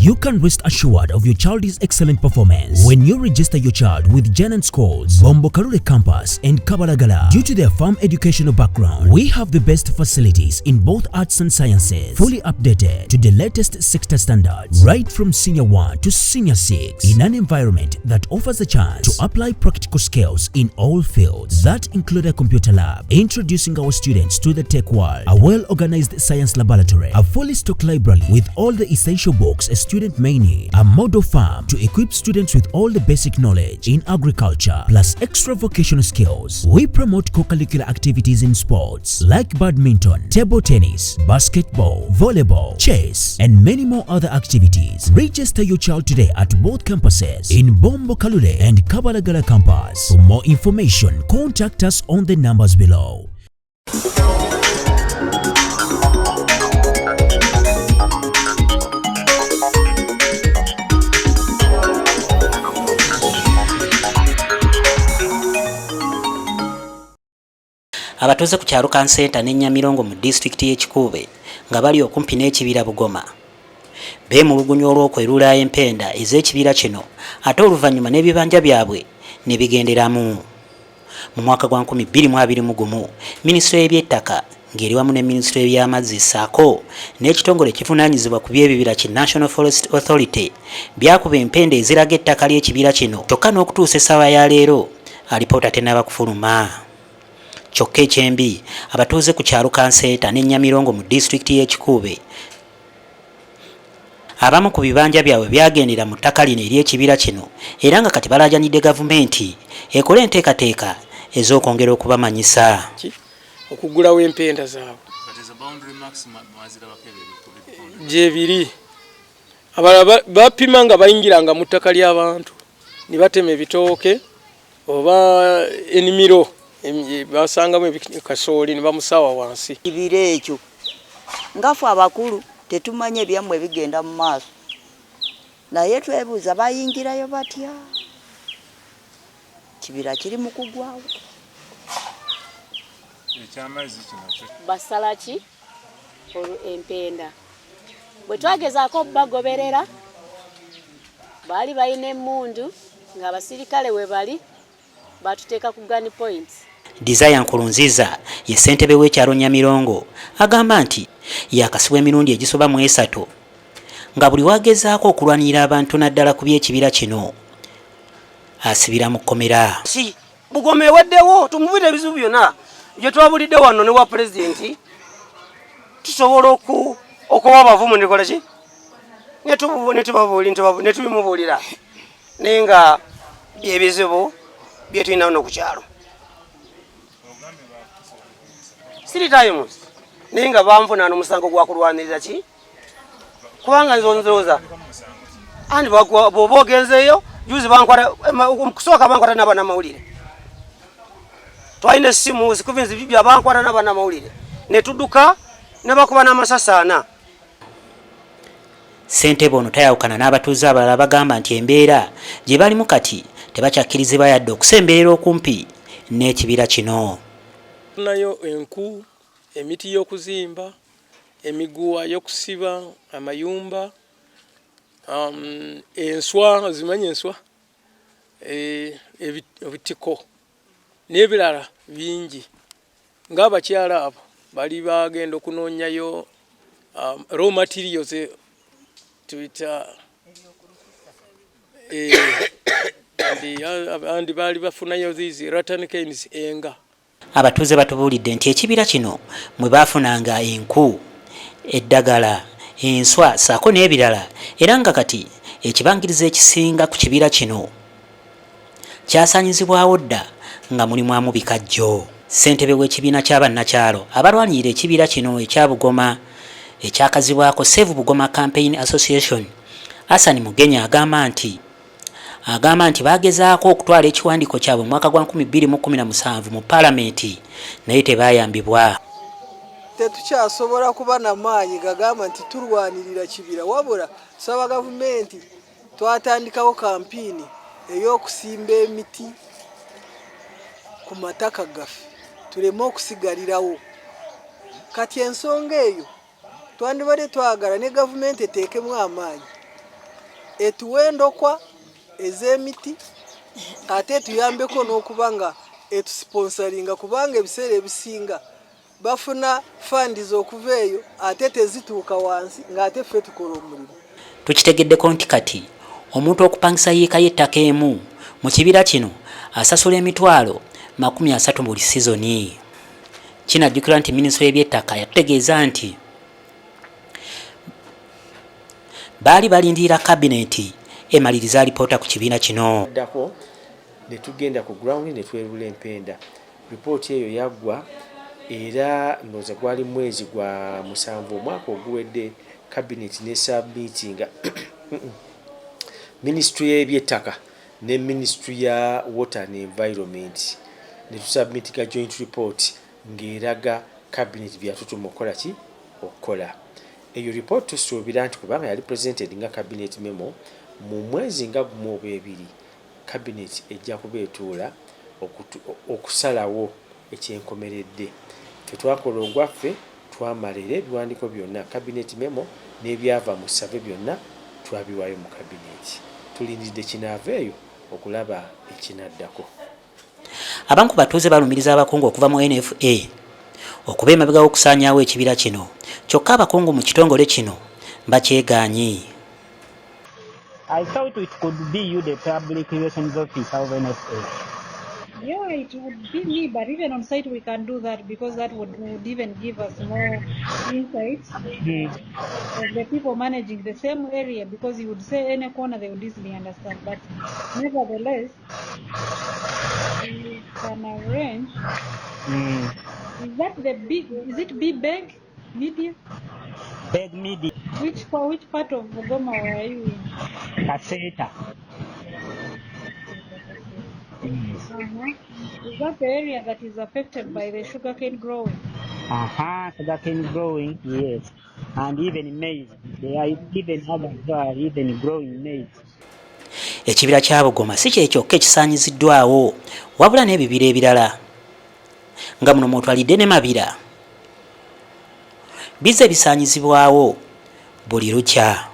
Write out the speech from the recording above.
You can rest assured of your child's excellent performance when you register your child with Janan Schools, Bombo Kalule Campus and Kabalagala. Due to their firm educational background, we have the best facilities in both arts and sciences, fully updated to the latest sector standards, right from Senior 1 to Senior 6, in an environment that offers a chance to apply practical skills in all fields. That include a computer lab, introducing our students to the tech world, a well-organized science laboratory, a fully stocked library with all the essential books a student may need, a model farm to equip students with all the basic knowledge in agriculture, plus extra vocational skills. We promote co-curricular activities in sports like badminton, table tennis, basketball, volleyball, chess, and many more other activities. Register your child today at both campuses in Bombo Kalule and Kabalagala campus. For more information, contact us on the numbers below. Abatuuze ku kyalo Kansenta ne Nyamirongo mu disitulikiti y'Ekikuube nga bali okumpi n'ekibira Bugoma beemulugunya olw'okwerula empenda ez'ekibira kino ate oluvannyuma n'ebibanja byabwe ne bigenderamu. Mu mwaka gwa 2021 minisitule y'ebyettaka ng'eri wamu ne minisitule y'ebyamazzi ssaako n'ekitongole ekivunaanyizibwa ku by'ebibira ki National Forest Authority byakuba empenda eziraga ettaka ly'ekibira kino, kyokka n'okutuusa essaawa ya leero alipoota tennaba kufuluma. Kyokka ekyembi abatuuze ku kyalo Kansenta ne Nyamirongo mu disitulikiti y'Ekikuube abamu ku bibanja byabwe byagendera mu ttaka lino ery'ekibira kino era nga kati balaajanidde gavumenti ekole enteekateeka ez'okwongera okubamanyisa okugulawo empenda zaabwe gyebiri. Abalala bapima nga bayingiranga mu ttaka ly'abantu ne batema ebitooke oba enimiro basangamu kasooli ne bamusaawa wansi. Ibire ekyo ngafu abakulu tetumanye byammwe bigenda mu maaso, naye twebuuza bayingirayo batya? Kibira kiri mu kugwawo. Basalaki empenda bwe twagezaako bagoberera baali balina emmundu ng'abasirikale we bali batuteeka ku gun points. Desire Nkurunziza ye ssentebe w'ekyalo Nyamirongo agamba nti yakasibwa emirundi egisoba mu 3 nga buli wagezaako okulwanira abantu naddala ku by'ekibira kino asibira mu kkomera. Si Bugoma eweddewo tumubire ebizibu byonna bye twabulidde wano ne wa pulezidenti tusobola okuba abavumu nekola ki netubimubuulira naye nga byebizibu bye tulina wano ku kyalo. Three times naye nga banvunaana omusango gwa kulwanirira ki kubanga nzonzooza andi bw'oba ogenzeeyo juzi bankwata kusooka bankwata n'abannamawulire twalina essimu zikuvinzi bibya bankwata n'abannamawulire ne tudduka ne bakuba n'amasasaana. Ssentebe ono tayawukana n'abatuuze abalala bagamba nti embeera gye balimu kati tebakyakkirizibwa yadde okusemberera okumpi n'ekibira kino. Tunayo enku, emiti y'okuzimba, emiguwa y'okusiba amayumba, enswa, zimanyi enswa, ebitiko n'ebirala bingi. Ng'abakyala abo bali bagenda okunoonyayo raw materials tuyita andi baali bafunayo these rattan canes enga. Abatuuze batubuulidde nti ekibira kino mwe baafunanga enku, eddagala, enswa ssaako n'ebirala era nga kati ekibangiriza ekisinga ku kibira kino kyasaanyizibwawo dda nga mulimu amu bikajjo. Ssentebe w'ekibiina ky'abannakyalo abalwanirira ekibira kino ekya Bugoma ekyakazibwako Save Bugoma Campaign Association Hassan Mugenya agamba nti bagezaako okutwala ekiwandiiko kyabwe mu mwaka gwa 2017 mu Paalamenti naye tebayambibwa. Tetukyasobola kuba na maanyi gagamba nti tulwanirira kibira wabula saba gavumenti twatandikawo kampiini ey'okusimba emiti ku mataka gaffe tuleme okusigalirawo. Kati ensonga eyo twandibadde twagala ne gavumenti eteekemu amaanyi etuwe endokwa ez'emiti ate tuyambeko n'okuba nga etusponsoringa kubanga ebiseera ebisinga bafuna funds okuva eyo ate tezituuka wansi ng'ate ffe tukola omulimu. Tukitegeddeko nti kati omuntu okupangisa yiika y'ettaka emu mu kibira kino asasula emitwalo 30 buli sizoni. Kinajjukirwa nti minisitule y'eby'ettaka yatutegeeza nti baali balindirira kabineti emaliriza alipoota ku kibiina kino. Ne tugenda ku ground ne twerula empenda. Ripooti eyo yaggwa era ndowooza gwali mwezi gwa 7 omwaka oguwedde kabineti ne submitinga ministry y'eby'ettaka ne ministry ya water and environment ne tusubmitinga joint report ng'eraga kabineti byatutuma okukola ki okukola. Eyo report tusuubira nti kubanga yali presented nga cabinet memo mu mwezi nga gumu oba ebiri cabinet ejja kubeetuula okusalawo ekyenkomeredde. Tetwakola ogwaffe twamalira ebiwandiiko byonna cabinet memo n'ebyava mu ssave byonna twabiwaayo mu cabinet. Tulindiridde kinaava eyo okulaba ekinaddako. Abamu ku batuuze balumiriza abakungu okuva mu NFA okuba emabega w'okusaanyaawo ekibira kino, kyokka abakungu mu kitongole kino bakyegaanyi. I thought it could be you, the public relations officer of NFA. Yeah, it would be me, but even on site we can do that because that would even give us more insights of the people managing the same area, because you would say any corner they would easily understand. But nevertheless, we can arrange. Is that the big? Is it big media? Big media. Which part of Bugoma are you in? Kaseta. Is that the area that is affected by the sugarcane growing? Sugarcane growing, yes. And even maize. They are even others who are even growing maize. Ekibira kya Bugoma si kyekyoka ekisaanyiziddwawo wabula n'ebibira ebirala nga muno mwotwalidde ne Mabira bize bisaanyizibwawo buli lukya.